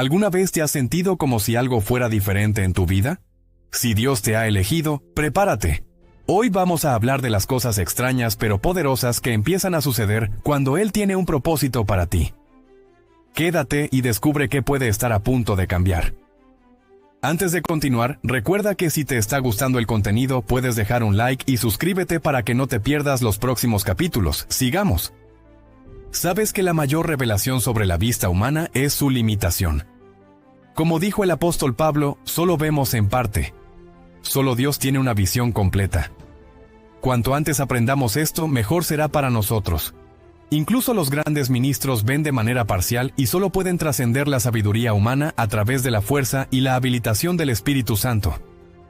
¿Alguna vez te has sentido como si algo fuera diferente en tu vida? Si Dios te ha elegido, prepárate. Hoy vamos a hablar de las cosas extrañas pero poderosas que empiezan a suceder cuando Él tiene un propósito para ti. Quédate y descubre qué puede estar a punto de cambiar. Antes de continuar, recuerda que si te está gustando el contenido, puedes dejar un like y suscríbete para que no te pierdas los próximos capítulos. Sigamos. ¿Sabes que la mayor revelación sobre la vista humana es su limitación? Como dijo el apóstol Pablo, solo vemos en parte. Solo Dios tiene una visión completa. Cuanto antes aprendamos esto, mejor será para nosotros. Incluso los grandes ministros ven de manera parcial y solo pueden trascender la sabiduría humana a través de la fuerza y la habilitación del Espíritu Santo.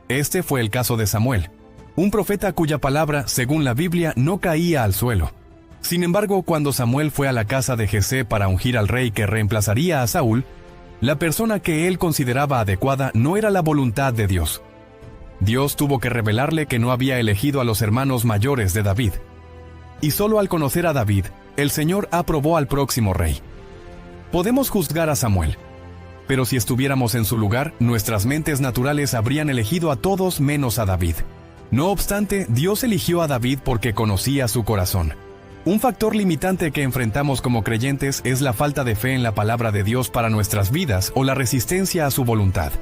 Este fue el caso de Samuel, un profeta cuya palabra, según la Biblia, no caía al suelo. Sin embargo, cuando Samuel fue a la casa de Jesé para ungir al rey que reemplazaría a Saúl, la persona que él consideraba adecuada no era la voluntad de Dios. Dios tuvo que revelarle que no había elegido a los hermanos mayores de David. Y solo al conocer a David, el Señor aprobó al próximo rey. Podemos juzgar a Samuel, pero si estuviéramos en su lugar, nuestras mentes naturales habrían elegido a todos menos a David. No obstante, Dios eligió a David porque conocía su corazón. Un factor limitante que enfrentamos como creyentes es la falta de fe en la palabra de Dios para nuestras vidas o la resistencia a su voluntad.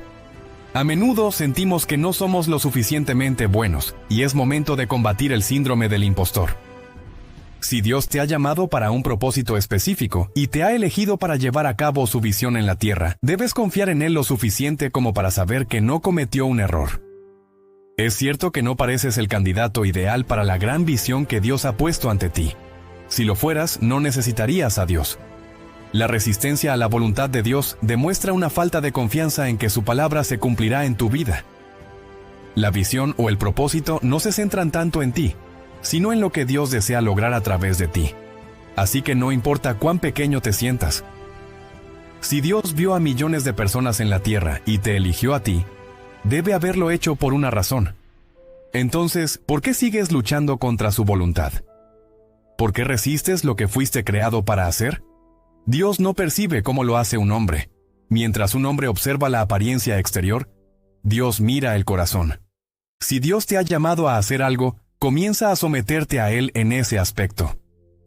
A menudo sentimos que no somos lo suficientemente buenos, y es momento de combatir el síndrome del impostor. Si Dios te ha llamado para un propósito específico y te ha elegido para llevar a cabo su visión en la tierra, debes confiar en Él lo suficiente como para saber que no cometió un error. Es cierto que no pareces el candidato ideal para la gran visión que Dios ha puesto ante ti. Si lo fueras, no necesitarías a Dios. La resistencia a la voluntad de Dios demuestra una falta de confianza en que su palabra se cumplirá en tu vida. La visión o el propósito no se centran tanto en ti, sino en lo que Dios desea lograr a través de ti. Así que no importa cuán pequeño te sientas. Si Dios vio a millones de personas en la tierra y te eligió a ti, debe haberlo hecho por una razón. Entonces, ¿por qué sigues luchando contra su voluntad? ¿Por qué resistes lo que fuiste creado para hacer? Dios no percibe cómo lo hace un hombre. Mientras un hombre observa la apariencia exterior, Dios mira el corazón. Si Dios te ha llamado a hacer algo, comienza a someterte a Él en ese aspecto.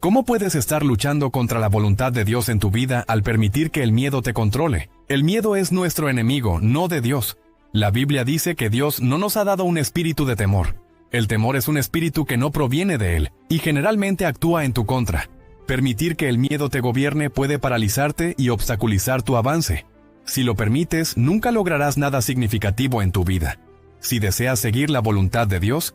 ¿Cómo puedes estar luchando contra la voluntad de Dios en tu vida al permitir que el miedo te controle? El miedo es nuestro enemigo, no de Dios. La Biblia dice que Dios no nos ha dado un espíritu de temor. El temor es un espíritu que no proviene de Él, y generalmente actúa en tu contra. Permitir que el miedo te gobierne puede paralizarte y obstaculizar tu avance. Si lo permites, nunca lograrás nada significativo en tu vida. Si deseas seguir la voluntad de Dios,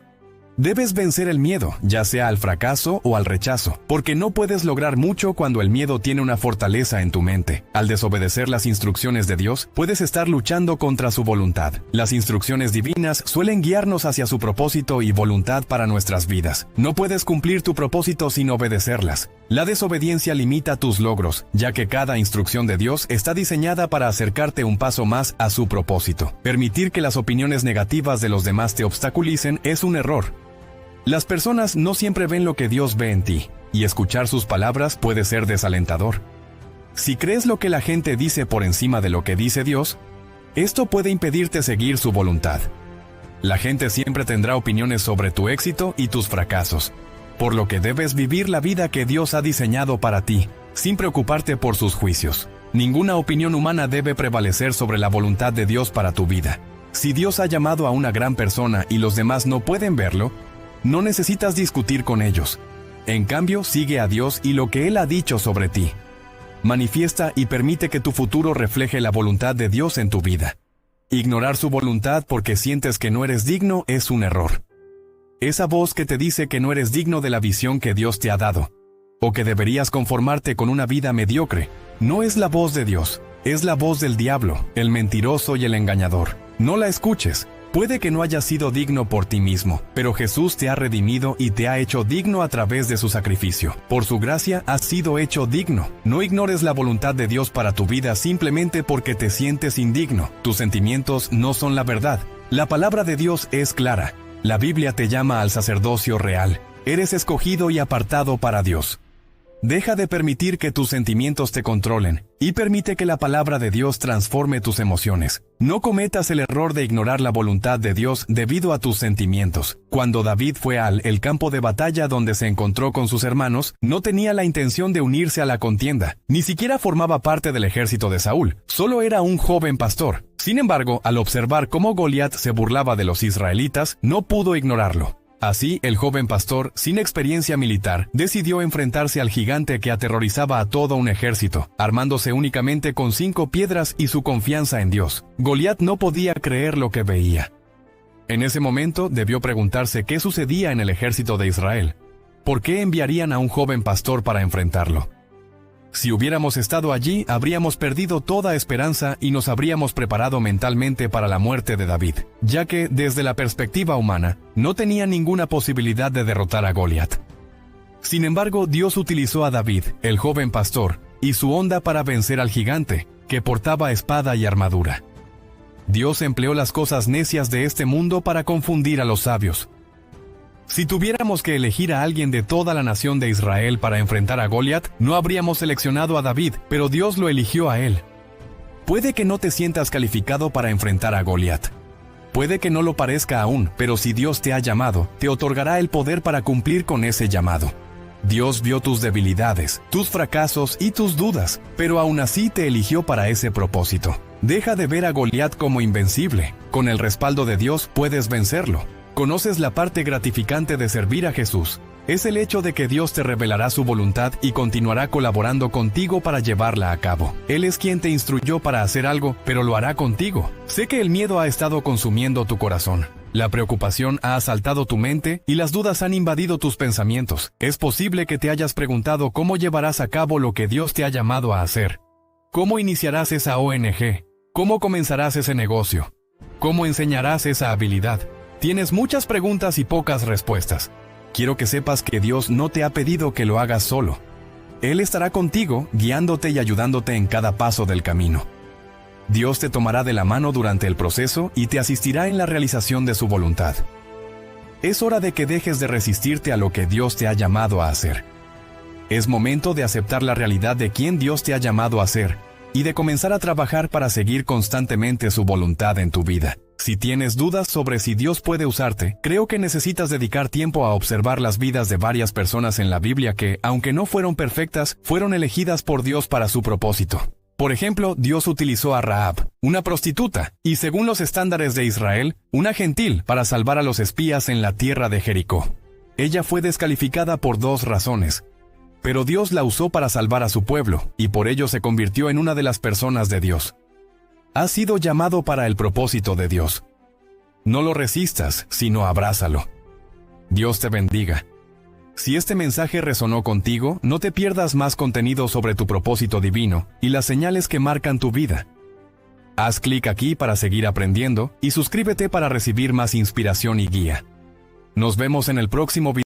debes vencer el miedo, ya sea al fracaso o al rechazo, porque no puedes lograr mucho cuando el miedo tiene una fortaleza en tu mente. Al desobedecer las instrucciones de Dios, puedes estar luchando contra su voluntad. Las instrucciones divinas suelen guiarnos hacia su propósito y voluntad para nuestras vidas. No puedes cumplir tu propósito sin obedecerlas. La desobediencia limita tus logros, ya que cada instrucción de Dios está diseñada para acercarte un paso más a su propósito. Permitir que las opiniones negativas de los demás te obstaculicen es un error. Las personas no siempre ven lo que Dios ve en ti, y escuchar sus palabras puede ser desalentador. Si crees lo que la gente dice por encima de lo que dice Dios, esto puede impedirte seguir su voluntad. La gente siempre tendrá opiniones sobre tu éxito y tus fracasos, por lo que debes vivir la vida que Dios ha diseñado para ti, sin preocuparte por sus juicios. Ninguna opinión humana debe prevalecer sobre la voluntad de Dios para tu vida. Si Dios ha llamado a una gran persona y los demás no pueden verlo, no necesitas discutir con ellos. En cambio, sigue a Dios y lo que Él ha dicho sobre ti. Manifiesta y permite que tu futuro refleje la voluntad de Dios en tu vida. Ignorar su voluntad porque sientes que no eres digno es un error. Esa voz que te dice que no eres digno de la visión que Dios te ha dado, o que deberías conformarte con una vida mediocre, no es la voz de Dios, es la voz del diablo, el mentiroso y el engañador. No la escuches. Puede que no hayas sido digno por ti mismo, pero Jesús te ha redimido y te ha hecho digno a través de su sacrificio. Por su gracia has sido hecho digno. No ignores la voluntad de Dios para tu vida simplemente porque te sientes indigno. Tus sentimientos no son la verdad. La palabra de Dios es clara. La Biblia te llama al sacerdocio real. Eres escogido y apartado para Dios. Deja de permitir que tus sentimientos te controlen y permite que la palabra de Dios transforme tus emociones. No cometas el error de ignorar la voluntad de Dios debido a tus sentimientos. Cuando David fue al campo de batalla donde se encontró con sus hermanos, no tenía la intención de unirse a la contienda. Ni siquiera formaba parte del ejército de Saúl. Solo era un joven pastor. Sin embargo, al observar cómo Goliat se burlaba de los israelitas, no pudo ignorarlo. Así, el joven pastor, sin experiencia militar, decidió enfrentarse al gigante que aterrorizaba a todo un ejército, armándose únicamente con 5 piedras y su confianza en Dios. Goliat no podía creer lo que veía. En ese momento debió preguntarse qué sucedía en el ejército de Israel. ¿Por qué enviarían a un joven pastor para enfrentarlo? Si hubiéramos estado allí, habríamos perdido toda esperanza y nos habríamos preparado mentalmente para la muerte de David, ya que, desde la perspectiva humana, no tenía ninguna posibilidad de derrotar a Goliat. Sin embargo, Dios utilizó a David, el joven pastor, y su onda para vencer al gigante, que portaba espada y armadura. Dios empleó las cosas necias de este mundo para confundir a los sabios. Si tuviéramos que elegir a alguien de toda la nación de Israel para enfrentar a Goliat, no habríamos seleccionado a David, pero Dios lo eligió a él. Puede que no te sientas calificado para enfrentar a Goliat. Puede que no lo parezca aún, pero si Dios te ha llamado, te otorgará el poder para cumplir con ese llamado. Dios vio tus debilidades, tus fracasos y tus dudas, pero aún así te eligió para ese propósito. Deja de ver a Goliat como invencible. Con el respaldo de Dios puedes vencerlo. ¿Conoces la parte gratificante de servir a Jesús? Es el hecho de que Dios te revelará su voluntad y continuará colaborando contigo para llevarla a cabo. Él es quien te instruyó para hacer algo, pero lo hará contigo. Sé que el miedo ha estado consumiendo tu corazón. La preocupación ha asaltado tu mente y las dudas han invadido tus pensamientos. Es posible que te hayas preguntado cómo llevarás a cabo lo que Dios te ha llamado a hacer. ¿Cómo iniciarás esa ONG? ¿Cómo comenzarás ese negocio? ¿Cómo enseñarás esa habilidad? Tienes muchas preguntas y pocas respuestas. Quiero que sepas que Dios no te ha pedido que lo hagas solo. Él estará contigo, guiándote y ayudándote en cada paso del camino. Dios te tomará de la mano durante el proceso y te asistirá en la realización de su voluntad. Es hora de que dejes de resistirte a lo que Dios te ha llamado a hacer. Es momento de aceptar la realidad de quién Dios te ha llamado a ser y de comenzar a trabajar para seguir constantemente su voluntad en tu vida. Si tienes dudas sobre si Dios puede usarte, creo que necesitas dedicar tiempo a observar las vidas de varias personas en la Biblia que, aunque no fueron perfectas, fueron elegidas por Dios para su propósito. Por ejemplo, Dios utilizó a Rahab, una prostituta, y según los estándares de Israel, una gentil, para salvar a los espías en la tierra de Jericó. Ella fue descalificada por 2 razones. Pero Dios la usó para salvar a su pueblo, y por ello se convirtió en una de las personas de Dios. Has sido llamado para el propósito de Dios. No lo resistas, sino abrázalo. Dios te bendiga. Si este mensaje resonó contigo, no te pierdas más contenido sobre tu propósito divino y las señales que marcan tu vida. Haz clic aquí para seguir aprendiendo y suscríbete para recibir más inspiración y guía. Nos vemos en el próximo video.